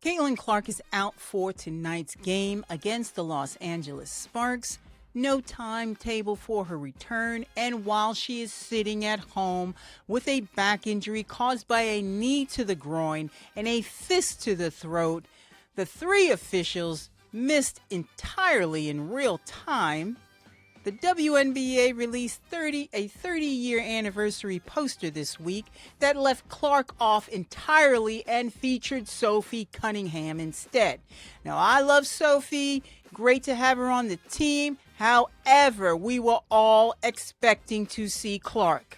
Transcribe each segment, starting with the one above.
Caitlin Clark is out for tonight's game against the Los Angeles Sparks. No timetable for her return, and while she is sitting at home with a back injury caused by a knee to the groin and a fist to the throat, the three officials missed entirely in real time. The WNBA released a 30-year anniversary poster this week that left Clark off entirely and featured Sophie Cunningham instead. Now, I love Sophie. Great to have her on the team. However, we were all expecting to see Clark.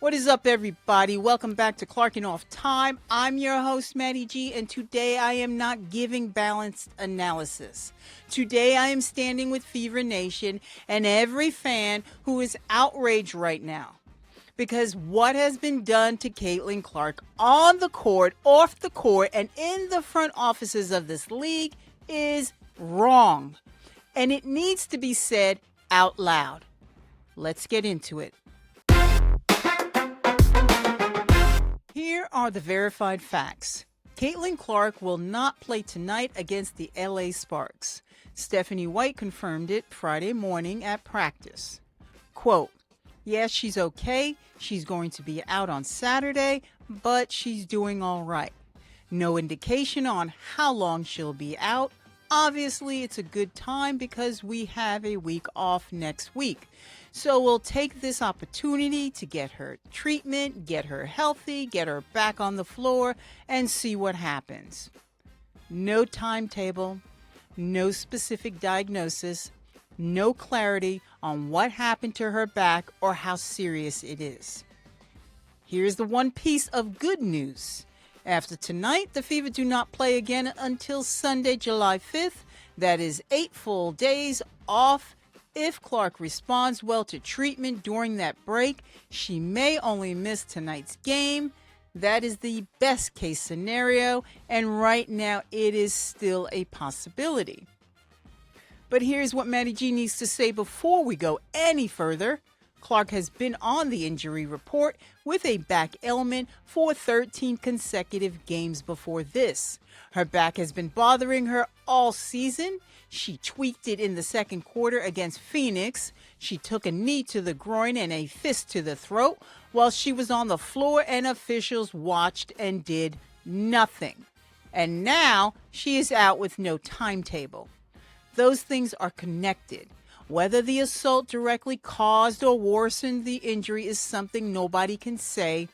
What is up, everybody? Welcome back to Clarrkin Off Time. I'm your host, MaddyG, and today I am not giving balanced analysis. Today I am standing with Fever Nation and every fan who is outraged right now. Because what has been done to Caitlin Clark on the court, off the court, and in the front offices of this league is wrong. And it needs to be said out loud. Let's get into it. Here are the verified facts. Caitlin Clark will not play tonight against the LA Sparks. Stephanie White confirmed it Friday morning at practice. Quote, yes, she's okay. She's going to be out on Saturday, but she's doing all right. No indication on how long she'll be out. Obviously, it's a good time because we have a week off next week. So we'll take this opportunity to get her treatment, get her healthy, get her back on the floor, and see what happens. No timetable, no specific diagnosis, no clarity on what happened to her back or how serious it is. Here's the one piece of good news. After tonight, the Fever do not play again until Sunday, July 5th. That is 8 full days off. If Clark responds well to treatment during that break, she may only miss tonight's game. That is the best case scenario, and right now it is still a possibility. But here's what MaddyG needs to say before we go any further. Clark has been on the injury report with a back ailment for 13 consecutive games before this. Her back has been bothering her all season. She tweaked it in the second quarter against Phoenix. She took a knee to the groin and a fist to the throat while she was on the floor, and officials watched and did nothing. And now she is out with no timetable. Those things are connected. Whether the assault directly caused or worsened the injury is something nobody can say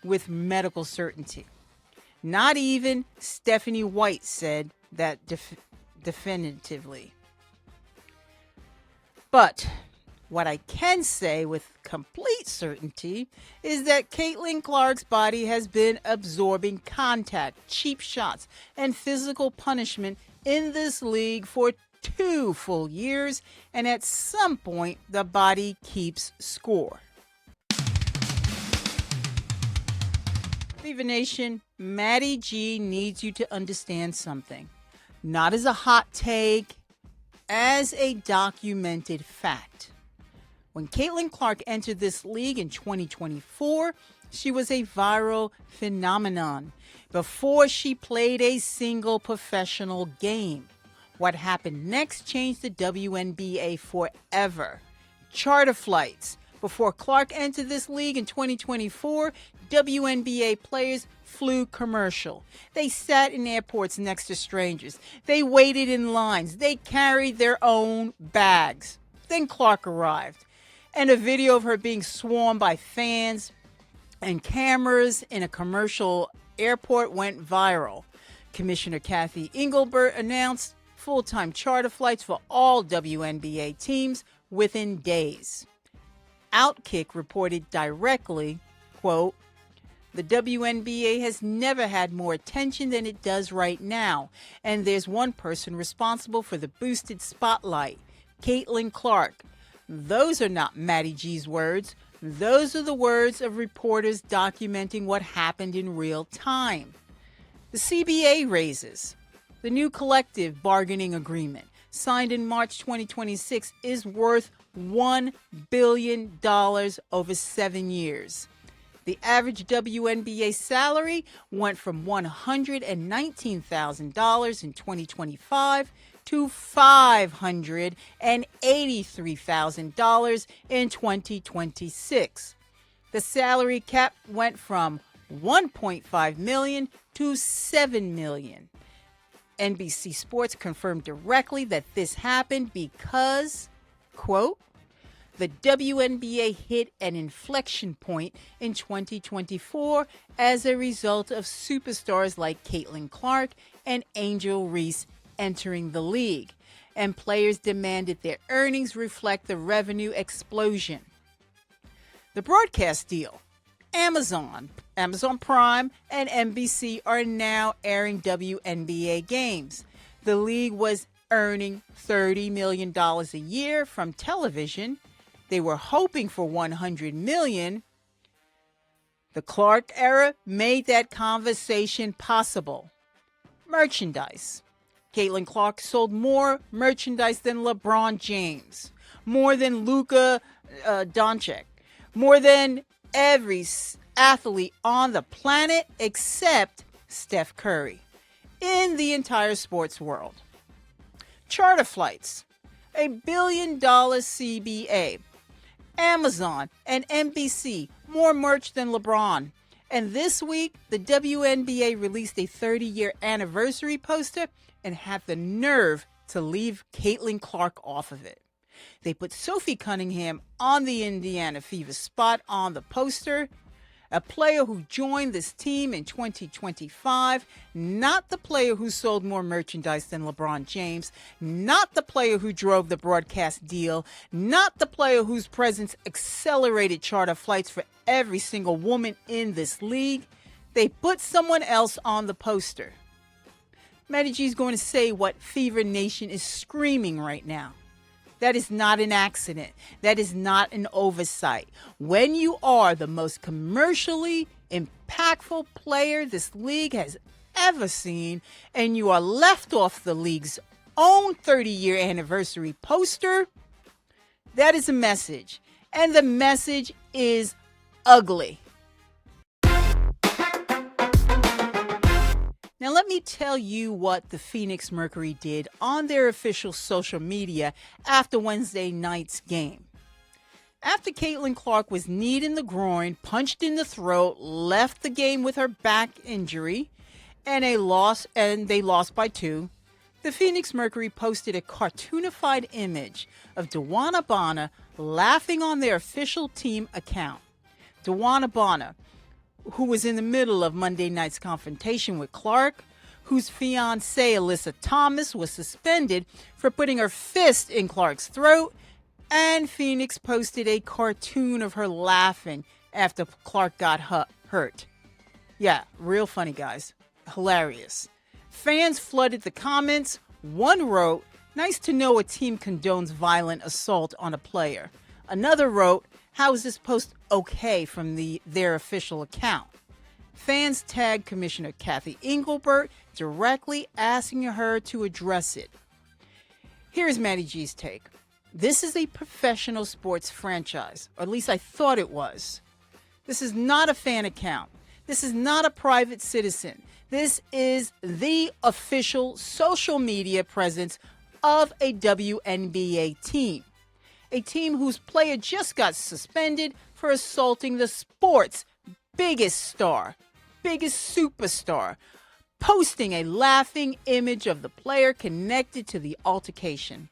with medical certainty. Not even Stephanie White said that definitively. But what I can say with complete certainty is that Caitlin Clark's body has been absorbing contact, cheap shots, and physical punishment in this league for 2 full years, and at some point the body keeps score. Fever Nation, MaddyG needs you to understand something. Not as a hot take, as a documented fact. When Caitlin Clark entered this league in 2024, she was a viral phenomenon before she played a single professional game. What happened next changed the WNBA forever. Charter flights. Before Clark entered this league in 2024, WNBA players flew commercial. They sat in airports next to strangers. They waited in lines. They carried their own bags. Then Clark arrived, and a video of her being swarmed by fans and cameras in a commercial airport went viral. Commissioner Kathy Engelbert announced full-time charter flights for all WNBA teams within days. Outkick reported directly, quote, the WNBA has never had more attention than it does right now, and there's one person responsible for the boosted spotlight, Caitlin Clark. Those are not MaddyG's words. Those are the words of reporters documenting what happened in real time. The CBA raises. The new collective bargaining agreement, signed in March 2026, is worth $1 billion over 7 years. The average WNBA salary went from $119,000 in 2025 to $583,000 in 2026. The salary cap went from $1.5 million to $7 million. NBC Sports confirmed directly that this happened because, quote, the WNBA hit an inflection point in 2024 as a result of superstars like Caitlin Clark and Angel Reese entering the league, and players demanded their earnings reflect the revenue explosion. The broadcast deal. Amazon Prime, and NBC are now airing WNBA games. The league was earning $30 million a year from television. They were hoping for $100 million. The Clark era made that conversation possible. Merchandise. Caitlin Clark sold more merchandise than LeBron James, more than Luka Doncic, more than every athlete on the planet except Steph Curry in the entire sports world. Charter flights, $1 billion CBA. Amazon and NBC, more merch than LeBron. And this week, the WNBA released a 30-year anniversary poster and had the nerve to leave Caitlin Clark off of it. They put Sophie Cunningham on the Indiana Fever spot on the poster, a player who joined this team in 2025, not the player who sold more merchandise than LeBron James, not the player who drove the broadcast deal, not the player whose presence accelerated charter flights for every single woman in this league. They put someone else on the poster. MaddyG is going to say what Fever Nation is screaming right now. That is not an accident. That is not an oversight. When you are the most commercially impactful player this league has ever seen, and you are left off the league's own 30-year anniversary poster, that is a message. And the message is ugly. Now, let me tell you what the Phoenix Mercury did on their official social media after Wednesday night's game. After Caitlin Clark was kneed in the groin, punched in the throat, left the game with her back injury, and they lost by 2, the Phoenix Mercury posted a cartoonified image of DeWanna Bonner laughing on their official team account. DeWanna Bonner, who was in the middle of Monday night's confrontation with Clark, whose fiancée Alyssa Thomas was suspended for putting her fist in Clark's throat, and Phoenix posted a cartoon of her laughing after Clark got hurt. Yeah, real funny, guys. Hilarious. Fans flooded the comments. One wrote, "Nice to know a team condones violent assault on a player." Another wrote, "How is this post okay from their official account?" Fans tagged Commissioner Kathy Engelbert, directly asking her to address it. Here's MaddyG's take. This is a professional sports franchise, or at least I thought it was. This is not a fan account. This is not a private citizen. This is the official social media presence of a WNBA team. A team whose player just got suspended for assaulting the sport's biggest star, biggest superstar, posting a laughing image of the player connected to the altercation.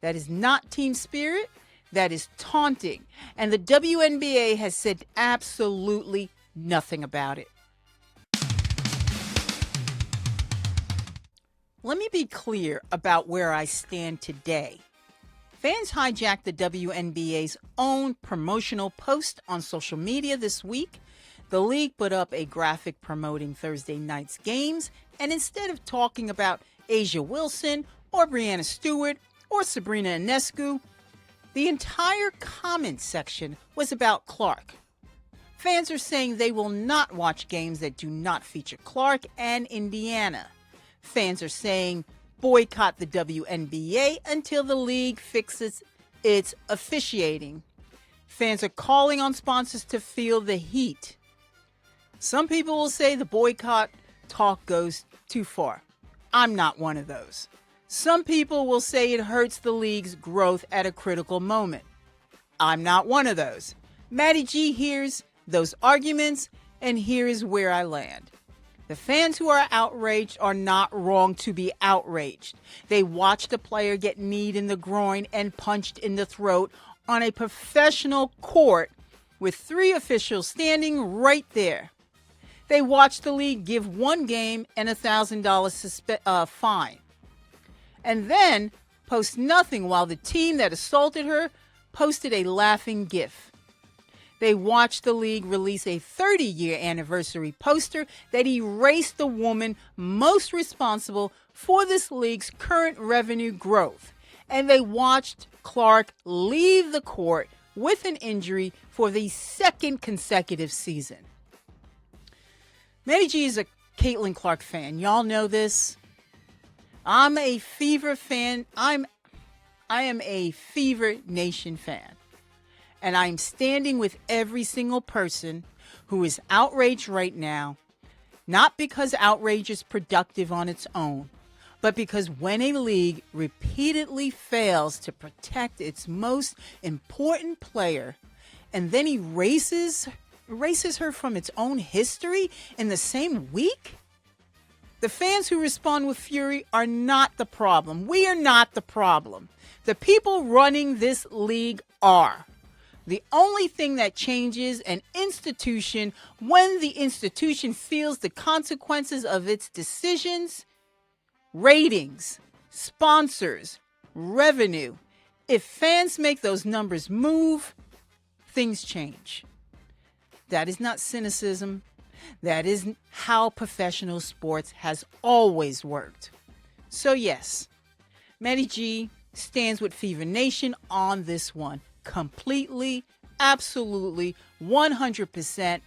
That is not team spirit. That is taunting. And the WNBA has said absolutely nothing about it. Let me be clear about where I stand today. Fans hijacked the WNBA's own promotional post on social media this week. The league put up a graphic promoting Thursday night's games, and instead of talking about Asia Wilson or Breanna Stewart or Sabrina Ionescu, the entire comment section was about Clark. Fans are saying they will not watch games that do not feature Clark and Indiana. Fans are saying boycott the WNBA until the league fixes its officiating. Fans are calling on sponsors to feel the heat. Some people will say the boycott talk goes too far. I'm not one of those. Some people will say it hurts the league's growth at a critical moment. I'm not one of those. MaddyG hears those arguments, and here is where I land. The fans who are outraged are not wrong to be outraged. They watched a player get kneed in the groin and punched in the throat on a professional court with 3 officials standing right there. They watched the league give 1 game and a $1,000 fine. And then post nothing while the team that assaulted her posted a laughing gif. They watched the league release a 30-year anniversary poster that erased the woman most responsible for this league's current revenue growth. And they watched Clark leave the court with an injury for the 2nd consecutive season. MaddyG is a Caitlin Clark fan. Y'all know this. I'm a Fever fan. I am a Fever Nation fan. And I'm standing with every single person who is outraged right now, not because outrage is productive on its own, but because when a league repeatedly fails to protect its most important player and then erases her from its own history in the same week, the fans who respond with fury are not the problem. We are not the problem. The people running this league are. The only thing that changes an institution when the institution feels the consequences of its decisions, ratings, sponsors, revenue. If fans make those numbers move, things change. That is not cynicism. That is how professional sports has always worked. So yes, MaddyG stands with Fever Nation on this one. Completely, absolutely, 100%,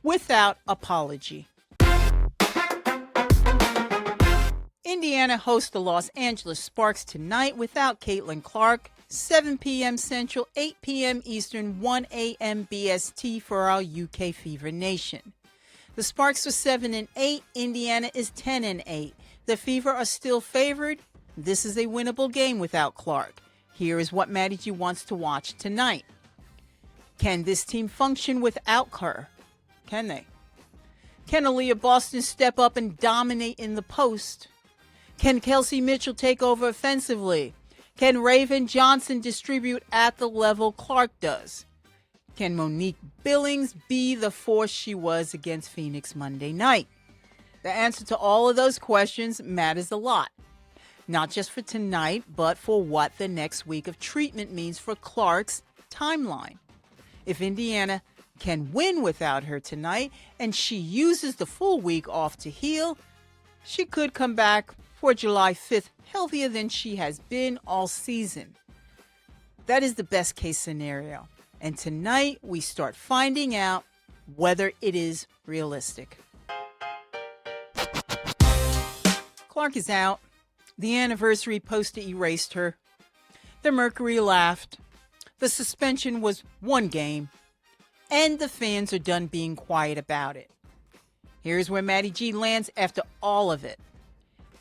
without apology. Indiana hosts the Los Angeles Sparks tonight without Caitlin Clark, 7 p.m. Central, 8 p.m. Eastern, 1 a.m. BST for our UK Fever Nation. The Sparks are 7-8, Indiana is 10-8. The Fever are still favored. This is a winnable game without Clark. Here is what MaddyG wants to watch tonight. Can this team function without her? Can they? Can Aaliyah Boston step up and dominate in the post? Can Kelsey Mitchell take over offensively? Can Raven Johnson distribute at the level Clark does? Can Monique Billings be the force she was against Phoenix Monday night? The answer to all of those questions matters a lot. Not just for tonight, but for what the next week of treatment means for Clark's timeline. If Indiana can win without her tonight and she uses the full week off to heal, she could come back for July 5th healthier than she has been all season. That is the best case scenario. And tonight we start finding out whether it is realistic. Clark is out. The anniversary poster erased her. The Mercury laughed. The suspension was 1 game. And the fans are done being quiet about it. Here's where MaddyG lands after all of it.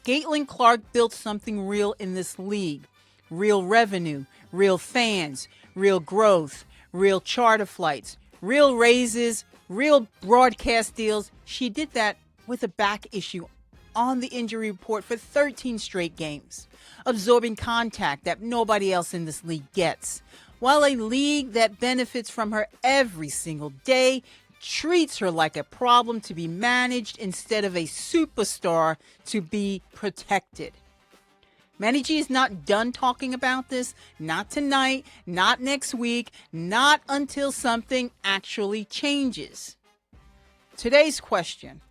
Caitlin Clark built something real in this league. Real revenue, real fans, real growth, real charter flights, real raises, real broadcast deals. She did that with a back issue on the injury report for 13 straight games, absorbing contact that nobody else in this league gets, while a league that benefits from her every single day treats her like a problem to be managed instead of a superstar to be protected. MaddyG is not done talking about this, not tonight, not next week, not until something actually changes. Today's question: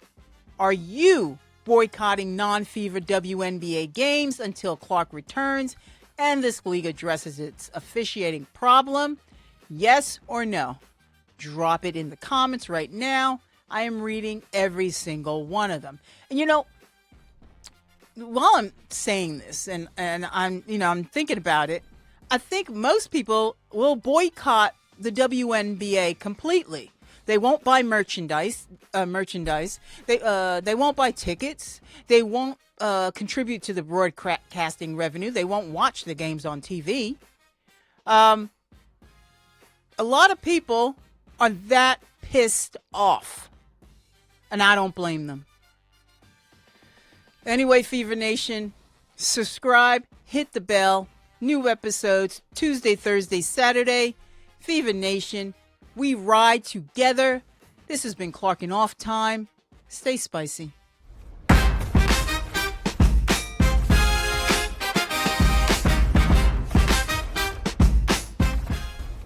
are you boycotting non-Fever WNBA games until Clark returns and this league addresses its officiating problem? Yes or no? Drop it in the comments right now. I am reading every single one of them. And you know, while I'm saying this and I'm thinking about it, I think most people will boycott the WNBA completely. They won't buy merchandise. They won't buy tickets. They won't contribute to the broadcasting revenue. They won't watch the games on TV. A lot of people are that pissed off, and I don't blame them. Anyway, Fever Nation, subscribe, hit the bell. New episodes Tuesday, Thursday, Saturday. Fever Nation, we ride together. This has been Clarrkin Off Time. Stay spicy.